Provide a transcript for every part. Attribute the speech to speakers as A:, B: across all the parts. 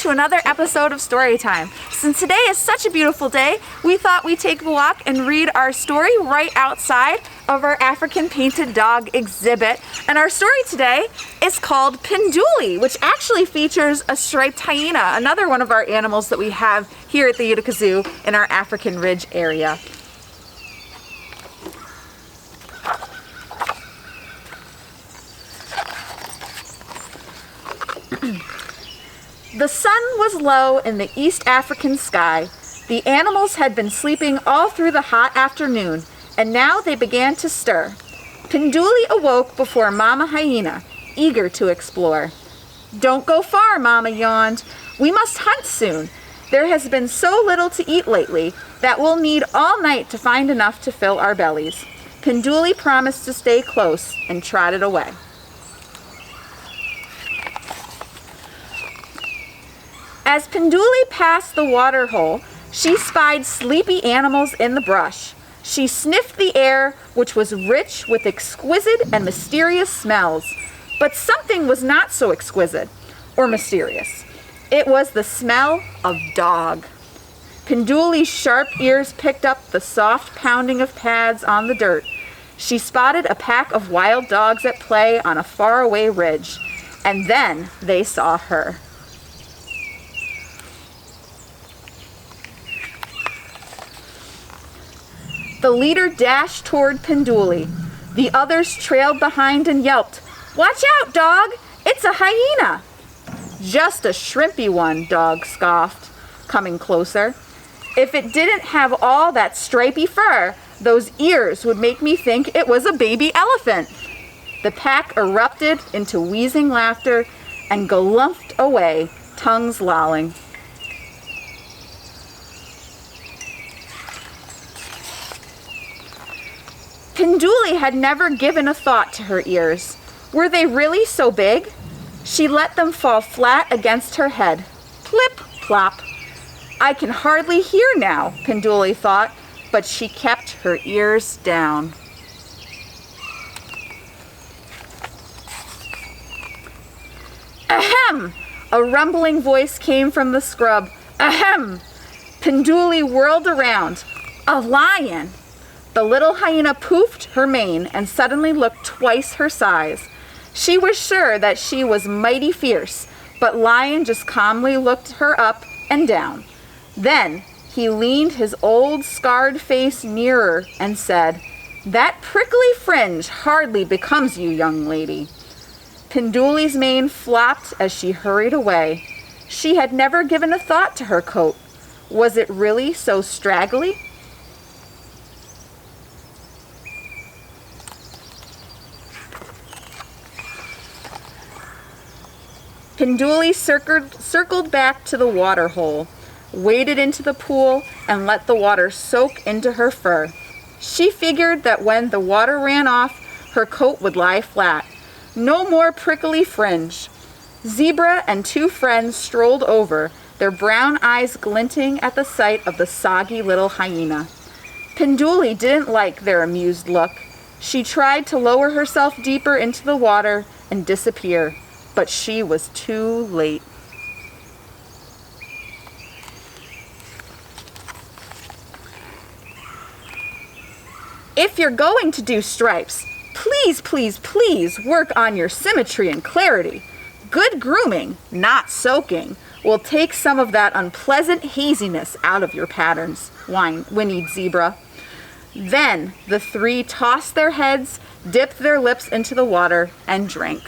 A: to another episode of Storytime. Since today is such a beautiful day, we thought we'd take a walk and read our story right outside of our African painted dog exhibit. And our story today is called Pinduli, which actually features a striped hyena, another one of our animals that we have here at the Utica Zoo in our African Ridge area. The sun was low in the East African sky. The animals had been sleeping all through the hot afternoon, and now they began to stir. Pinduli awoke before Mama Hyena, eager to explore. "Don't go far," Mama yawned. "We must hunt soon. There has been so little to eat lately that we'll need all night to find enough to fill our bellies." Pinduli promised to stay close and trotted away. As Pinduli passed the water hole, she spied sleepy animals in the brush. She sniffed the air, which was rich with exquisite and mysterious smells. But something was not so exquisite or mysterious. It was the smell of dog. Pinduli's sharp ears picked up the soft pounding of pads on the dirt. She spotted a pack of wild dogs at play on a faraway ridge. And then they saw her. The leader dashed toward Pinduli. The others trailed behind and yelped, "Watch out, dog! It's a hyena!" "Just a shrimpy one," Dog scoffed, coming closer. "If it didn't have all that stripy fur, those ears would make me think it was a baby elephant." The pack erupted into wheezing laughter and galumphed away, tongues lolling. Pinduli had never given a thought to her ears. Were they really so big? She let them fall flat against her head. Plip, plop. "I can hardly hear now," Pinduli thought, but she kept her ears down. "Ahem!" A rumbling voice came from the scrub. "Ahem!" Pinduli whirled around. A lion! The little hyena poofed her mane and suddenly looked twice her size. She was sure that she was mighty fierce, but Lion just calmly looked her up and down. Then he leaned his old scarred face nearer and said, "That prickly fringe hardly becomes you, young lady." Pinduli's mane flopped as she hurried away. She had never given a thought to her coat. Was it really so straggly? Pinduli circled back to the water hole, waded into the pool, and let the water soak into her fur. She figured that when the water ran off, her coat would lie flat. No more prickly fringe. Zebra and two friends strolled over, their brown eyes glinting at the sight of the soggy little hyena. Pinduli didn't like their amused look. She tried to lower herself deeper into the water and disappear. But she was too late. If you're going to do stripes, please, please, please work on your symmetry and clarity. Good grooming, not soaking, will take some of that unpleasant haziness out of your patterns, whinnied Zebra. Then the three tossed their heads, dipped their lips into the water, and drank.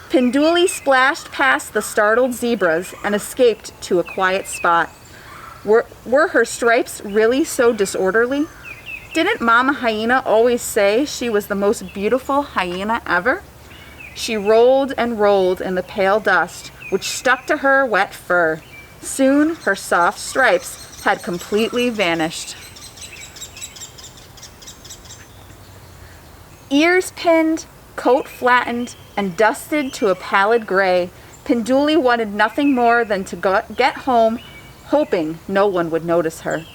A: Pinduli splashed past the startled zebras and escaped to a quiet spot. Were her stripes really so disorderly? Didn't Mama Hyena always say she was the most beautiful hyena ever? She rolled and rolled in the pale dust, which stuck to her wet fur. Soon her soft stripes had completely vanished. Ears pinned, coat flattened, and dusted to a pallid gray, Pinduli wanted nothing more than to get home, hoping no one would notice her.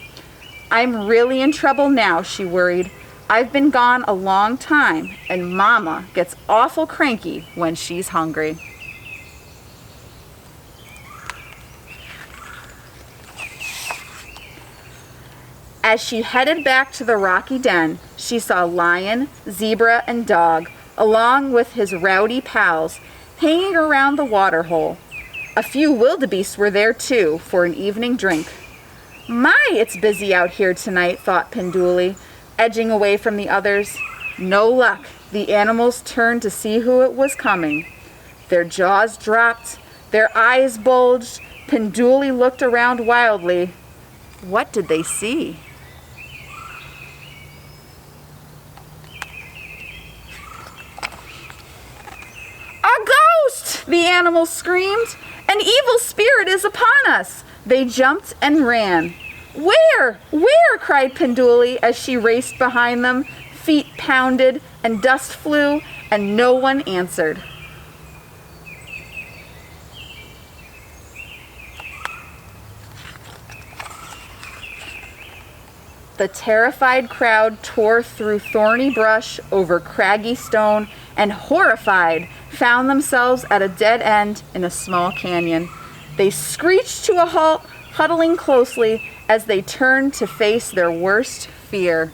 A: "I'm really in trouble now," she worried. I've been gone a long time, and Mama gets awful cranky when she's hungry. As she headed back to the rocky den, she saw Lion, Zebra, and Dog, along with his rowdy pals, hanging around the water hole. A few wildebeest were there too for an evening drink. My, it's busy out here tonight, thought Pinduli, edging away from the others. No luck. The animals turned to see who it was coming. Their jaws dropped, their eyes bulged. Pinduli looked around wildly. What did they see? A ghost! The animals screamed. An evil spirit is upon us. They jumped and ran. Where? Where? Cried Pinduli as she raced behind them. Feet pounded and dust flew, and no one answered. The terrified crowd tore through thorny brush, over craggy stone, and horrified, found themselves at a dead end in a small canyon. They screeched to a halt, huddling closely as they turned to face their worst fear.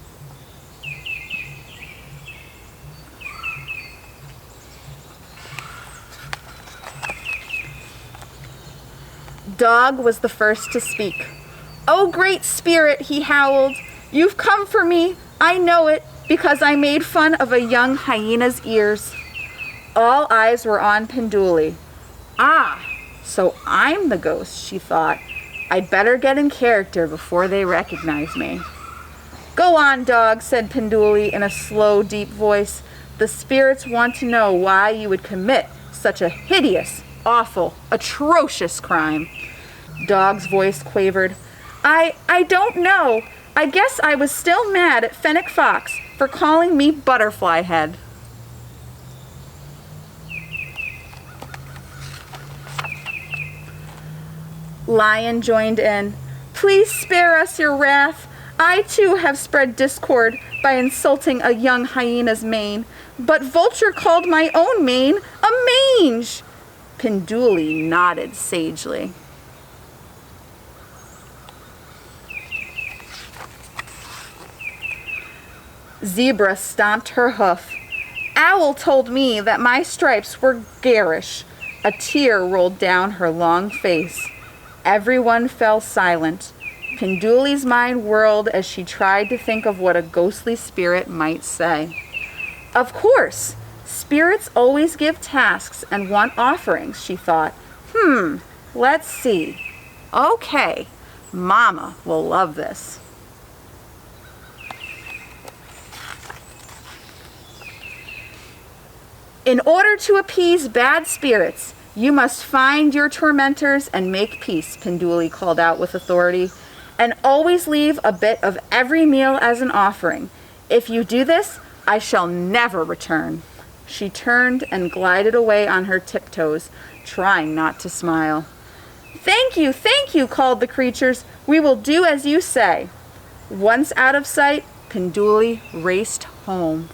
A: Dog was the first to speak. "Oh, great spirit," he howled, "you've come for me. I know it, because I made fun of a young hyena's ears." All eyes were on Pinduli. Ah, so I'm the ghost, she thought. I'd better get in character before they recognize me. "Go on, Dog," said Pinduli in a slow, deep voice. "The spirits want to know why you would commit such a hideous, awful, atrocious crime." Dog's voice quavered. I don't know. I guess I was still mad at Fennec Fox for calling me Butterfly Head." Lion joined in. "Please spare us your wrath. I too have spread discord by insulting a young hyena's mane, but Vulture called my own mane a mange." Pinduli nodded sagely. Zebra stomped her hoof. "Owl told me that my stripes were garish." A tear rolled down her long face. Everyone fell silent. Pinduli's mind whirled as she tried to think of what a ghostly spirit might say. Of course, spirits always give tasks and want offerings, she thought. Let's see. Okay, Mama will love this. In order to appease bad spirits, you must find your tormentors and make peace, Pinduli called out with authority, and always leave a bit of every meal as an offering. If you do this, I shall never return. She turned and glided away on her tiptoes, trying not to smile. Thank you, called the creatures. We will do as you say. Once out of sight, Pinduli raced home.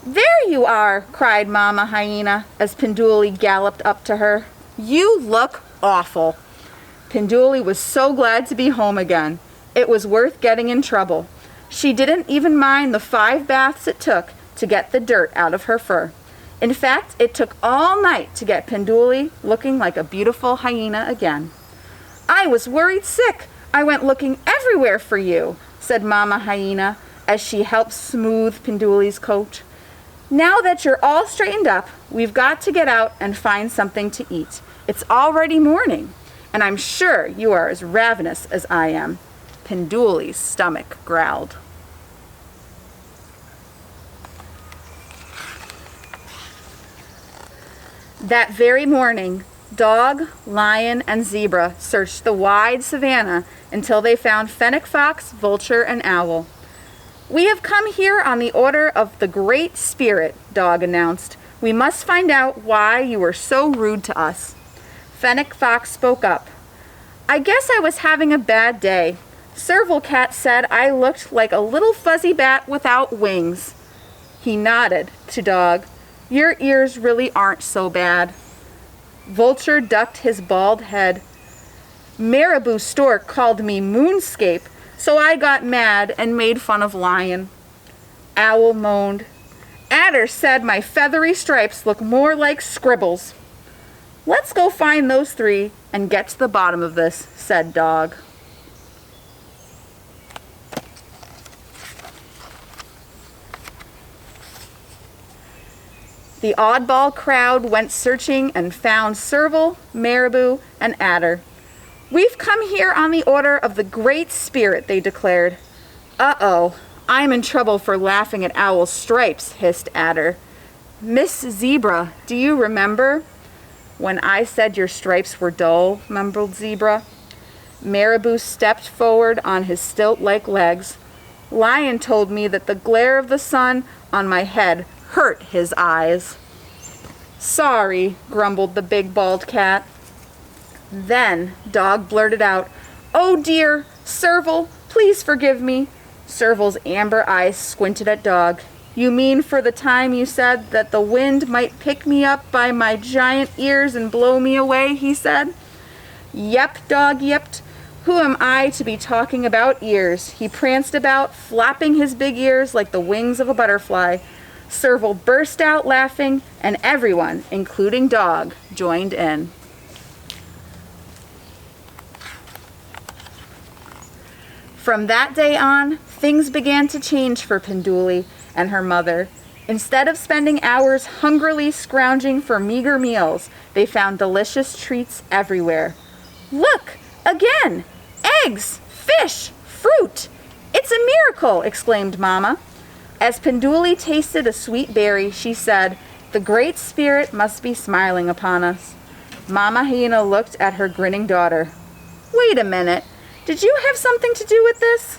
A: There you are, cried Mama Hyena as Pinduli galloped up to her. You look awful. Pinduli was so glad to be home again. It was worth getting in trouble. She didn't even mind the 5 baths it took to get the dirt out of her fur. In fact, it took all night to get Pinduli looking like a beautiful hyena again. I was worried sick. I went looking everywhere for you, said Mama Hyena as she helped smooth Pinduli's coat. Now that you're all straightened up, we've got to get out and find something to eat. It's already morning, and I'm sure you are as ravenous as I am. Pinduli's stomach growled. That very morning, Dog, Lion, and Zebra searched the wide savanna until they found Fennec Fox, Vulture, and Owl. We have come here on the order of the Great Spirit, Dog announced. We must find out why you were so rude to us. Fennec Fox spoke up. I guess I was having a bad day. Serval Cat said I looked like a little fuzzy bat without wings. He nodded to Dog. Your ears really aren't so bad. Vulture ducked his bald head. Marabou Stork called me Moonscape, so I got mad and made fun of Lion. Owl moaned. Adder said my feathery stripes look more like scribbles. Let's go find those three and get to the bottom of this, said Dog. The oddball crowd went searching and found Serval, Marabou, and Adder. We've come here on the order of the Great Spirit, they declared. Uh-oh, I'm in trouble for laughing at Owl's stripes, hissed Adder. Miss Zebra, do you remember? When I said your stripes were dull, mumbled Zebra. Marabou stepped forward on his stilt-like legs. Lion told me that the glare of the sun on my head hurt his eyes. Sorry, grumbled the big bald cat. Then Dog blurted out, Oh dear, Serval, please forgive me. Serval's amber eyes squinted at Dog. You mean for the time you said that the wind might pick me up by my giant ears and blow me away, he said. Yep, Dog yipped. Who am I to be talking about ears? He pranced about, flapping his big ears like the wings of a butterfly. Serval burst out laughing, and everyone, including Dog, joined in. From that day on, things began to change for Pinduli and her mother. Instead of spending hours hungrily scrounging for meager meals, they found delicious treats everywhere. Look, again! Eggs! Fish! Fruit! It's a miracle! Exclaimed Mama. As Pinduli tasted a sweet berry, she said, The Great Spirit must be smiling upon us. Mama Hyena looked at her grinning daughter. Wait a minute. Did you have something to do with this?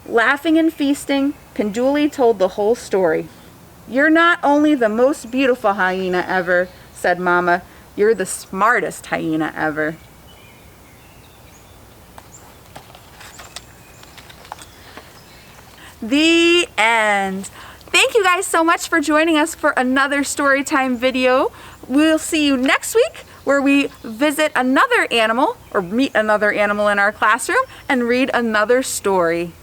A: Laughing and feasting, Pinduli told the whole story. You're not only the most beautiful hyena ever, said Mama, you're the smartest hyena ever. The end. Thank you guys so much for joining us for another Storytime video. We'll see you next week where we visit another animal or meet another animal in our classroom and read another story.